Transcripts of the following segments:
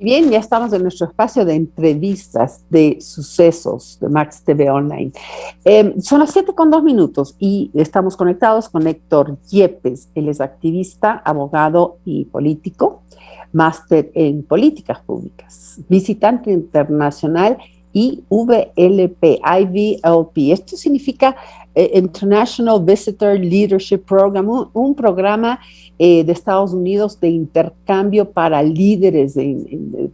Bien, ya estamos en nuestro espacio de entrevistas de sucesos de Max TV Online. Son las 7:02 y estamos conectados con Héctor Yepes. Él es activista, abogado y político, máster en políticas públicas, visitante internacional IVLP, IVLP. Esto significa International Visitor Leadership Program, un programa de Estados Unidos de intercambio para líderes,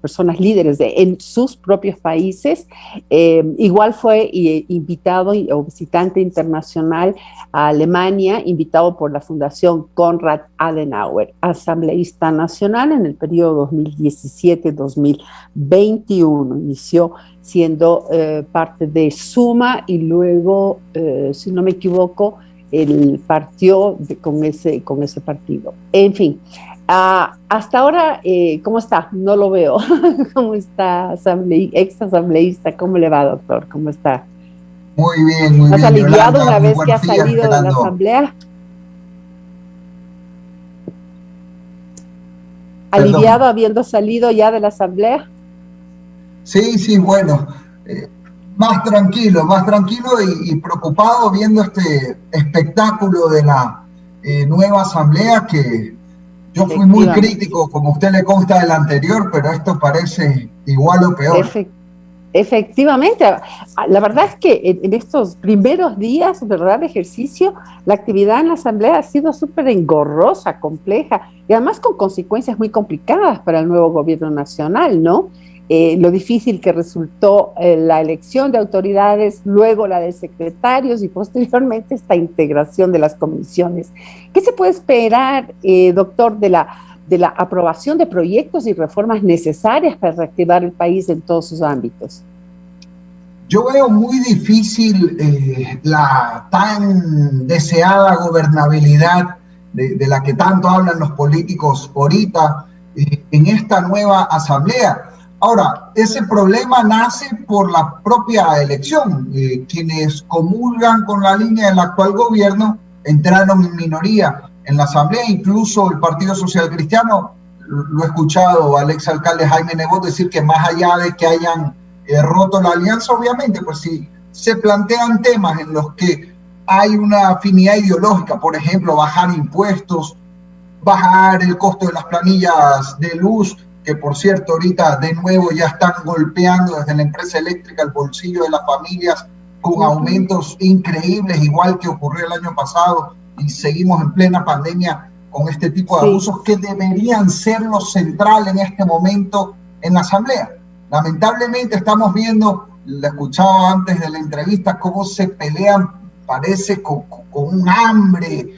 personas líderes en sus propios países. Igual fue invitado o visitante internacional a Alemania, invitado por la Fundación Konrad Adenauer, asambleísta nacional en el periodo 2017-2021. Inició siendo parte de Suma y luego, si no me equivoco, él partió con ese partido. En fin, hasta ahora, ¿cómo está? No lo veo. ¿Cómo está, ex asambleísta? ¿Cómo le va, doctor? ¿Cómo está? Muy bien, muy bien. ¿Has aliviado Yolanda, una vez que ha salido de la asamblea? ¿Aliviado habiendo salido ya de la asamblea? Sí, bueno. Más tranquilo y preocupado viendo este espectáculo de la nueva asamblea, que yo fui muy crítico, como a usted le consta del anterior, pero esto parece igual o peor. Efectivamente, la verdad es que en estos primeros días, ¿verdad?, de ejercicio, la actividad en la asamblea ha sido súper engorrosa, compleja y además con consecuencias muy complicadas para el nuevo gobierno nacional, ¿no? Lo difícil que resultó la elección de autoridades, luego la de secretarios y posteriormente esta integración de las comisiones. ¿Qué se puede esperar, doctor, de la aprobación de proyectos y reformas necesarias para reactivar el país en todos sus ámbitos? Yo veo muy difícil la tan deseada gobernabilidad de la que tanto hablan los políticos ahorita en esta nueva asamblea. Ahora, ese problema nace por la propia elección. Quienes comulgan con la línea del actual gobierno entraron en minoría en la asamblea. Incluso el Partido Social Cristiano, lo he escuchado al exalcalde Jaime Nebot decir que más allá de que hayan roto la alianza, obviamente, pues si se plantean temas en los que hay una afinidad ideológica, por ejemplo, bajar impuestos, bajar el costo de las planillas de luz, que por cierto ahorita de nuevo ya están golpeando desde la empresa eléctrica el bolsillo de las familias con aumentos increíbles, igual que ocurrió el año pasado, y seguimos en plena pandemia con este tipo de abusos que deberían ser lo central en este momento en la asamblea. Lamentablemente estamos viendo, lo escuchaba antes de la entrevista, cómo se pelean, parece con un hambre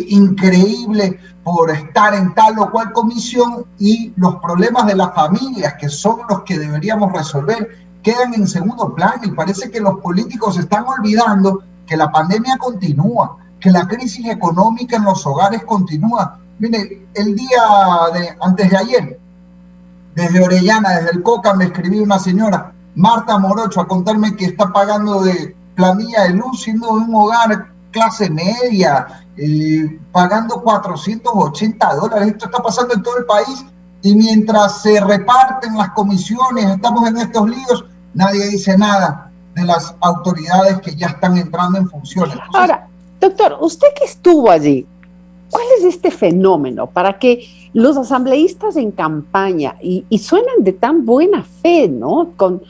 increíble por estar en tal o cual comisión, y los problemas de las familias, que son los que deberíamos resolver, quedan en segundo plano, y parece que los políticos están olvidando que la pandemia continúa, que la crisis económica en los hogares continúa. Mire, el día antes de ayer, desde Orellana, desde el Coca, me escribió una señora, Marta Morocho, a contarme que está pagando de planilla de luz, siendo de un hogar clase media, pagando $480. Esto está pasando en todo el país, y mientras se reparten las comisiones, estamos en estos líos, nadie dice nada de las autoridades que ya están entrando en funciones. Entonces, ahora, doctor, usted que estuvo allí, ¿cuál es este fenómeno para que los asambleístas en campaña, y suenan de tan buena fe, ¿no?, con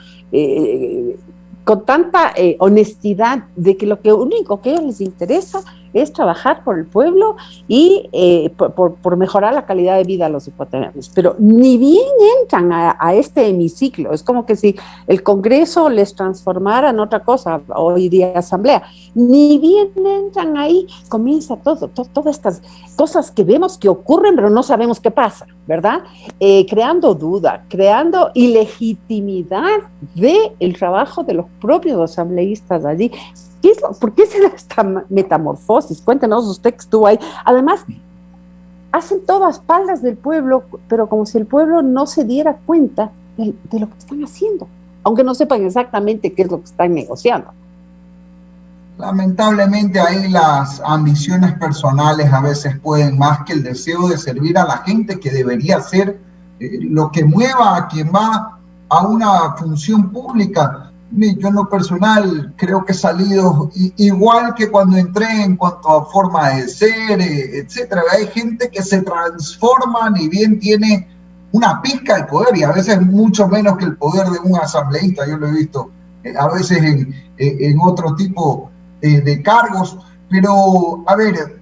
tanta honestidad, de que lo único que a ellos les interesa es trabajar por el pueblo y por mejorar la calidad de vida de los ecuatorianos, pero ni bien entran a este hemiciclo? Es como que si el Congreso les transformara en otra cosa, hoy día asamblea, ni bien entran ahí, comienza todas estas cosas que vemos que ocurren, pero no sabemos qué pasa, ¿verdad? Creando duda, creando ilegitimidad del trabajo de los propios asambleístas allí. ¿Por qué se da esta metamorfosis? Cuéntenos, usted que estuvo ahí. Además, hacen todo a espaldas del pueblo, pero como si el pueblo no se diera cuenta de lo que están haciendo, aunque no sepan exactamente qué es lo que están negociando. Lamentablemente ahí las ambiciones personales a veces pueden más que el deseo de servir a la gente, que debería ser lo que mueva a quien va a una función pública. Yo en lo personal creo que he salido igual que cuando entré en cuanto a forma de ser, etcétera. Hay gente que se transforma ni bien tiene una pizca de poder, y a veces mucho menos que el poder de un asambleísta. Yo lo he visto a veces en otro tipo de cargos. Pero, a ver,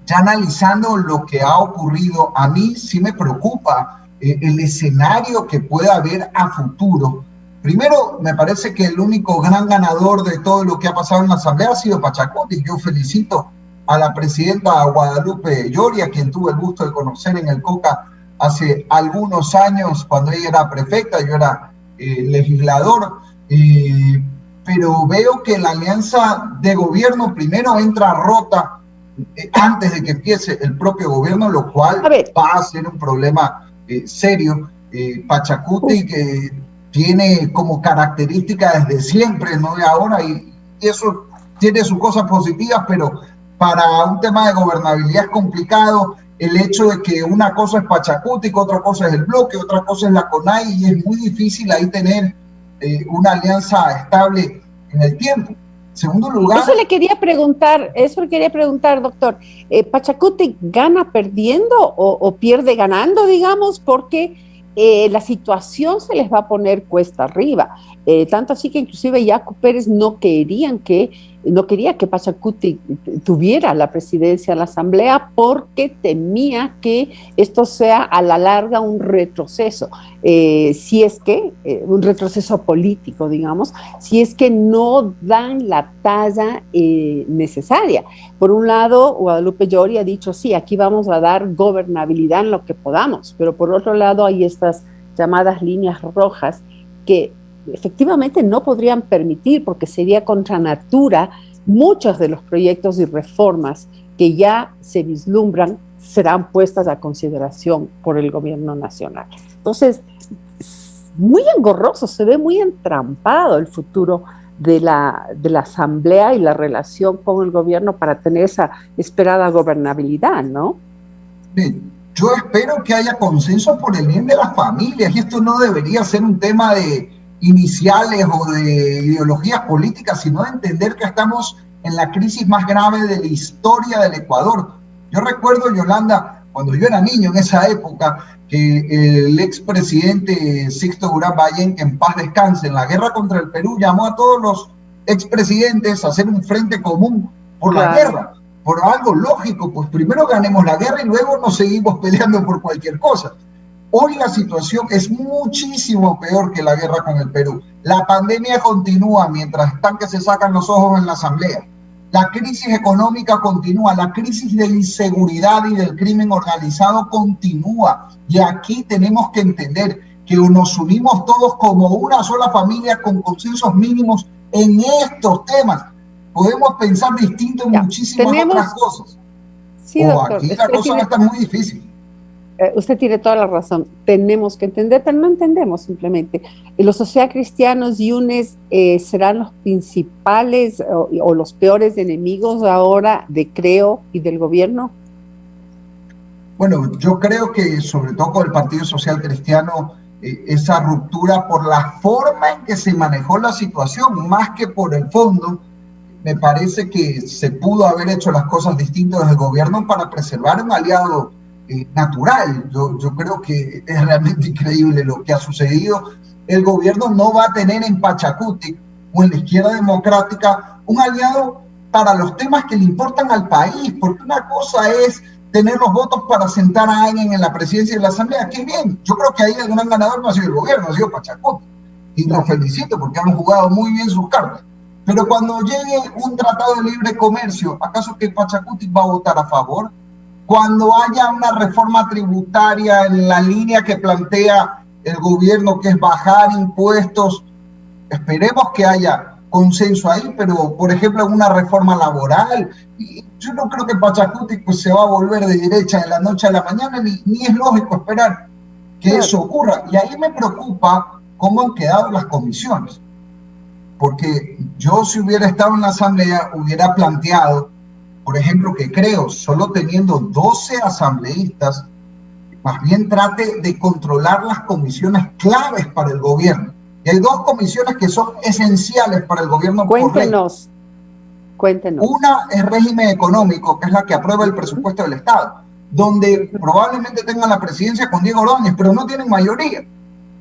ya analizando lo que ha ocurrido, a mí sí me preocupa el escenario que pueda haber a futuro. Primero, me parece que el único gran ganador de todo lo que ha pasado en la Asamblea ha sido Pachacuti. Yo felicito a la presidenta Guadalupe Lloria, quien tuve el gusto de conocer en el COCA hace algunos años, cuando ella era prefecta, yo era legislador, pero veo que la alianza de gobierno primero entra rota antes de que empiece el propio gobierno, lo cual va a ser un problema serio. Pachacuti, que tiene como característica desde siempre, no de ahora, y eso tiene sus cosas positivas, pero para un tema de gobernabilidad es complicado el hecho de que una cosa es Pachacuti, otra cosa es el bloque, otra cosa es la CONAI, y es muy difícil ahí tener una alianza estable en el tiempo. Segundo lugar... Eso le quería preguntar, doctor. ¿Pachacuti gana perdiendo o pierde ganando, digamos? Porque la situación se les va a poner cuesta arriba. Tanto así que inclusive Yacu Pérez no quería que Pachacuti tuviera la presidencia de la Asamblea, porque temía que esto sea a la larga un retroceso, si es que, un retroceso político, digamos, si es que no dan la talla necesaria. Por un lado, Guadalupe Lloria ha dicho, sí, aquí vamos a dar gobernabilidad en lo que podamos, pero por otro lado hay estas llamadas líneas rojas que efectivamente no podrían permitir, porque sería contra natura, muchos de los proyectos y reformas que ya se vislumbran serán puestas a consideración por el gobierno nacional. Entonces, muy engorroso, se ve muy entrampado el futuro de la Asamblea y la relación con el gobierno para tener esa esperada gobernabilidad, ¿no? Bien, yo espero que haya consenso por el bien de las familias, y esto no debería ser un tema de iniciales o de ideologías políticas, sino de entender que estamos en la crisis más grave de la historia del Ecuador. Yo recuerdo, Yolanda, cuando yo era niño en esa época, que el expresidente Sixto Durán Ballén, que en paz descanse, en la guerra contra el Perú, llamó a todos los expresidentes a hacer un frente común por la guerra, por algo lógico, pues primero ganemos la guerra y luego nos seguimos peleando por cualquier cosa. Hoy la situación es muchísimo peor que la guerra con el Perú. La pandemia continúa mientras están que se sacan los ojos en la Asamblea. La crisis económica continúa, la crisis de inseguridad y del crimen organizado continúa. Y aquí tenemos que entender que nos unimos todos como una sola familia con consensos mínimos en estos temas. Podemos pensar distinto en muchísimas otras cosas. Sí, doctor, aquí la cosa va a estar muy difícil. Usted tiene toda la razón, tenemos que entender, pero no entendemos simplemente. ¿Los socialcristianos y UNES serán los principales o los peores enemigos ahora de Creo y del gobierno? Bueno, yo creo que sobre todo con el Partido Social Cristiano, esa ruptura por la forma en que se manejó la situación, más que por el fondo, me parece que se pudo haber hecho las cosas distintas desde el gobierno para preservar un aliado natural. Yo creo que es realmente increíble lo que ha sucedido. El gobierno no va a tener en Pachacuti o en la izquierda democrática un aliado para los temas que le importan al país, porque una cosa es tener los votos para sentar a alguien en la presidencia de la Asamblea. ¡Qué bien! Yo creo que ahí el gran ganador no ha sido el gobierno, ha sido Pachacuti, y los felicito porque han jugado muy bien sus cartas. Pero cuando llegue un tratado de libre comercio, ¿acaso que Pachacuti va a votar a favor? Cuando haya una reforma tributaria en la línea que plantea el gobierno, que es bajar impuestos, esperemos que haya consenso ahí, pero por ejemplo en una reforma laboral, yo no creo que Pachacuti pues, se va a volver de derecha de la noche a la mañana, ni es lógico esperar que eso ocurra. Y ahí me preocupa cómo han quedado las comisiones, porque yo, si hubiera estado en la Asamblea, hubiera planteado, por ejemplo, que Creo, solo teniendo 12 asambleístas, más bien trate de controlar las comisiones claves para el gobierno. Y hay dos comisiones que son esenciales para el gobierno por ley. Cuéntenos. Una es régimen económico, que es la que aprueba el presupuesto del Estado, donde probablemente tengan la presidencia con Diego Ordóñez, pero no tienen mayoría.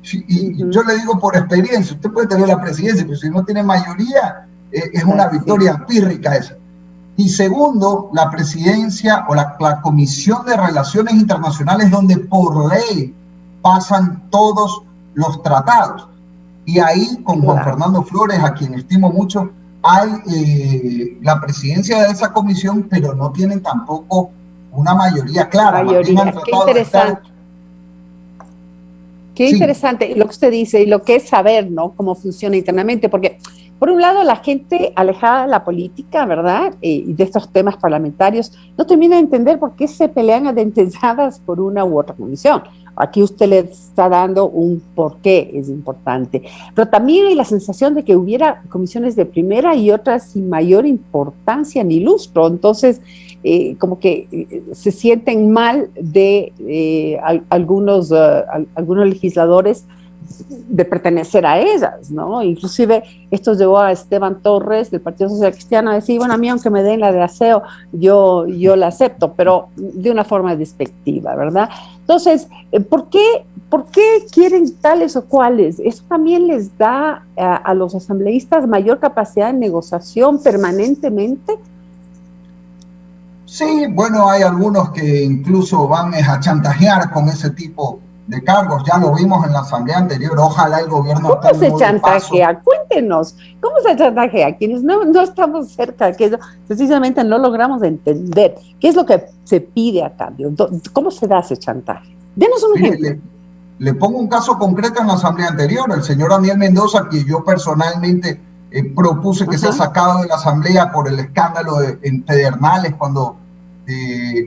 Y yo le digo por experiencia, usted puede tener la presidencia, pero si no tiene mayoría, es una victoria pírrica esa. Y segundo, la presidencia o la Comisión de Relaciones Internacionales, donde por ley pasan todos los tratados. Y ahí, con Juan Fernando Flores, a quien estimo mucho, hay la presidencia de esa comisión, pero no tienen tampoco una mayoría clara. Qué interesante. Qué interesante lo que usted dice y lo que es saber, ¿no? Cómo funciona internamente, porque por un lado la gente alejada de la política, ¿verdad? Y de estos temas parlamentarios, no termina de entender por qué se pelean adentelladas por una u otra comisión. Aquí usted le está dando un porqué, es importante. Pero también hay la sensación de que hubiera comisiones de primera y otras sin mayor importancia ni lustro. Entonces, como que se sienten mal de algunos legisladores de pertenecer a ellas, ¿no? Inclusive esto llevó a Esteban Torres del Partido Social Cristiano a decir, bueno, a mí aunque me den la de aseo, yo la acepto, pero de una forma despectiva, ¿verdad? Entonces, ¿por qué quieren tales o cuales? Eso también les da a los asambleístas mayor capacidad de negociación permanentemente. Sí, bueno, hay algunos que incluso van a chantajear con ese tipo de cargos, ya lo vimos en la asamblea anterior, ojalá el gobierno... ¿Cómo se chantajea? Cuéntenos, ¿cómo se chantajea? Quienes no estamos cerca de aquello, precisamente no logramos entender qué es lo que se pide a cambio, cómo se da ese chantaje. Denos un ejemplo. Le pongo un caso concreto en la asamblea anterior, el señor Daniel Mendoza, que yo personalmente propuse que sea sacado de la asamblea por el escándalo en Pedernales, cuando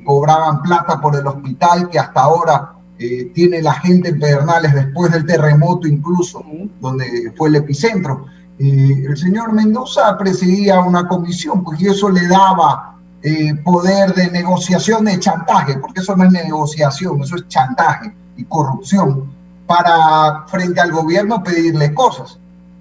cobraban plata por el hospital, que hasta ahora... tiene la gente en Pedernales después del terremoto incluso, donde fue el epicentro. El señor Mendoza presidía una comisión, pues y eso le daba poder de negociación, de chantaje, porque eso no es negociación, eso es chantaje y corrupción, para frente al gobierno pedirle cosas.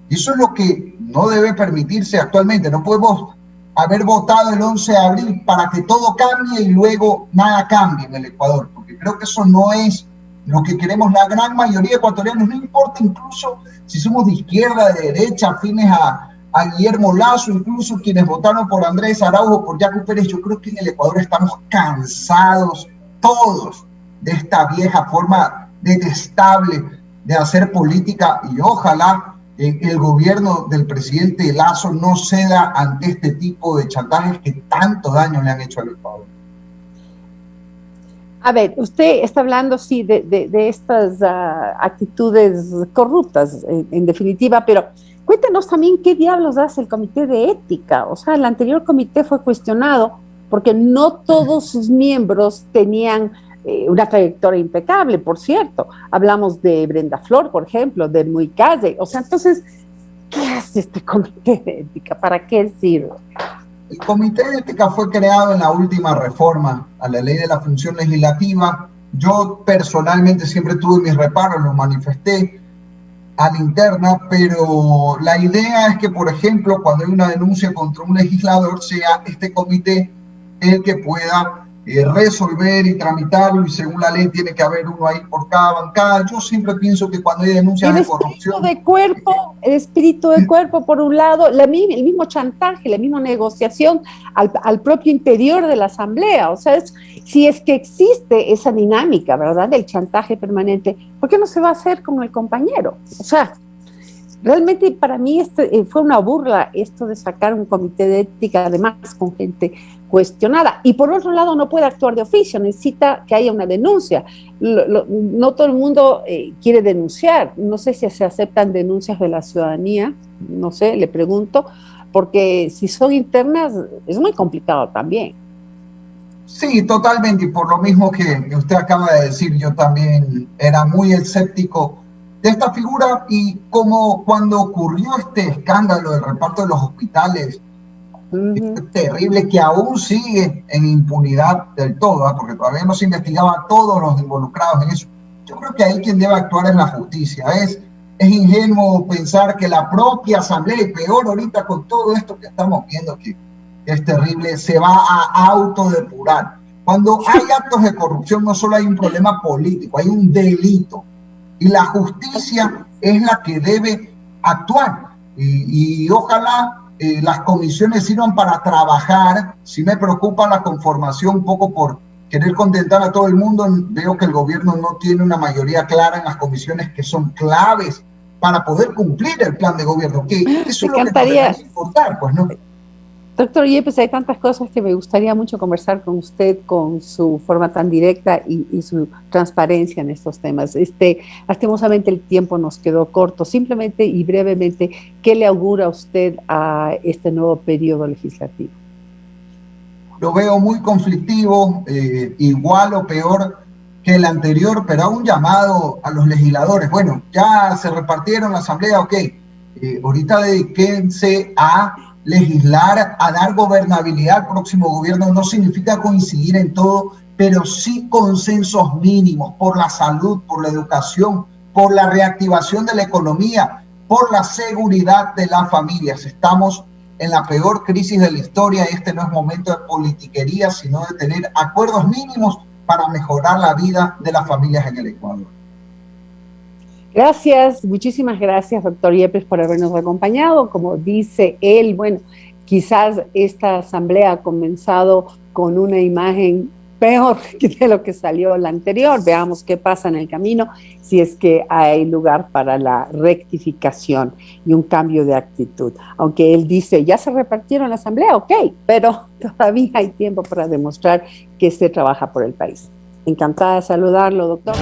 Y eso es lo que no debe permitirse actualmente. No podemos haber votado el 11 de abril para que todo cambie y luego nada cambie en el Ecuador, porque creo que eso no es lo que queremos la gran mayoría de ecuatorianos, no importa incluso si somos de izquierda, de derecha, afines a Guillermo Lasso, incluso quienes votaron por Andrés Araújo, por Yacu Pérez. Yo creo que en el Ecuador estamos cansados todos de esta vieja forma detestable de hacer política, y ojalá el gobierno del presidente Lasso no ceda ante este tipo de chantajes que tanto daño le han hecho al Ecuador. A ver, usted está hablando, sí, de estas actitudes corruptas, en definitiva, pero cuéntenos también qué diablos hace el Comité de Ética. O sea, el anterior comité fue cuestionado porque no todos sus miembros tenían una trayectoria impecable, por cierto. Hablamos de Brenda Flor, por ejemplo, de Muicalle. O sea, entonces, ¿qué hace este Comité de Ética? ¿Para qué sirve? El Comité de Ética fue creado en la última reforma a la Ley de la Función Legislativa. Yo personalmente siempre tuve mis reparos, los manifesté a la interna, pero la idea es que, por ejemplo, cuando hay una denuncia contra un legislador, sea este comité el que pueda resolver y tramitarlo, y según la ley tiene que haber uno ahí por cada bancada. Yo siempre pienso que cuando hay denuncias de corrupción... El espíritu de cuerpo, por un lado, el mismo chantaje, la misma negociación al propio interior de la asamblea. O sea, si es que existe esa dinámica, ¿verdad?, del chantaje permanente, ¿por qué no se va a hacer con el compañero? O sea, realmente para mí fue una burla esto de sacar un comité de ética, además con gente cuestionada. Y por otro lado, no puede actuar de oficio, necesita que haya una denuncia. No todo el mundo quiere denunciar. No sé si se aceptan denuncias de la ciudadanía, no sé, le pregunto, porque si son internas es muy complicado también. Sí, totalmente, y por lo mismo que usted acaba de decir, yo también era muy escéptico de esta figura, y como cuando ocurrió este escándalo del reparto de los hospitales, Ujú. Es terrible que aún sigue en impunidad del todo, ¿eh? Porque todavía no se investigaba a todos los involucrados en eso. Yo creo que ahí quien debe actuar es la justicia. Es ingenuo pensar que la propia asamblea, y peor ahorita con todo esto que estamos viendo, que es terrible, se va a autodepurar. Cuando hay actos de corrupción no solo hay un problema político, hay un delito. Y la justicia es la que debe actuar. Y ojalá las comisiones sirvan para trabajar. Sí me preocupa la conformación un poco por querer contentar a todo el mundo. Veo que el gobierno no tiene una mayoría clara en las comisiones que son claves para poder cumplir el plan de gobierno, que eso Me es lo que nos encantaría, debería importar, pues, ¿no? doctor Yepes, hay tantas cosas que me gustaría mucho conversar con usted, con su forma tan directa y su transparencia en estos temas. Lastimosamente el tiempo nos quedó corto. Simplemente y brevemente, ¿qué le augura usted a este nuevo periodo legislativo? Lo veo muy conflictivo, igual o peor que el anterior, pero a un llamado a los legisladores. Bueno, ya se repartieron la asamblea, ok, ahorita dedíquense a legislar, a dar gobernabilidad al próximo gobierno. No significa coincidir en todo, pero sí consensos mínimos por la salud, por la educación, por la reactivación de la economía, por la seguridad de las familias. Estamos en la peor crisis de la historia. Este no es momento de politiquería, sino de tener acuerdos mínimos para mejorar la vida de las familias en el Ecuador. Gracias, muchísimas gracias, doctor Yepes, por habernos acompañado. Como dice él, bueno, quizás esta asamblea ha comenzado con una imagen peor de lo que salió la anterior. Veamos qué pasa en el camino, si es que hay lugar para la rectificación y un cambio de actitud. Aunque él dice, ya se repartieron la asamblea, ok, pero todavía hay tiempo para demostrar que se trabaja por el país. Encantada de saludarlo, doctor.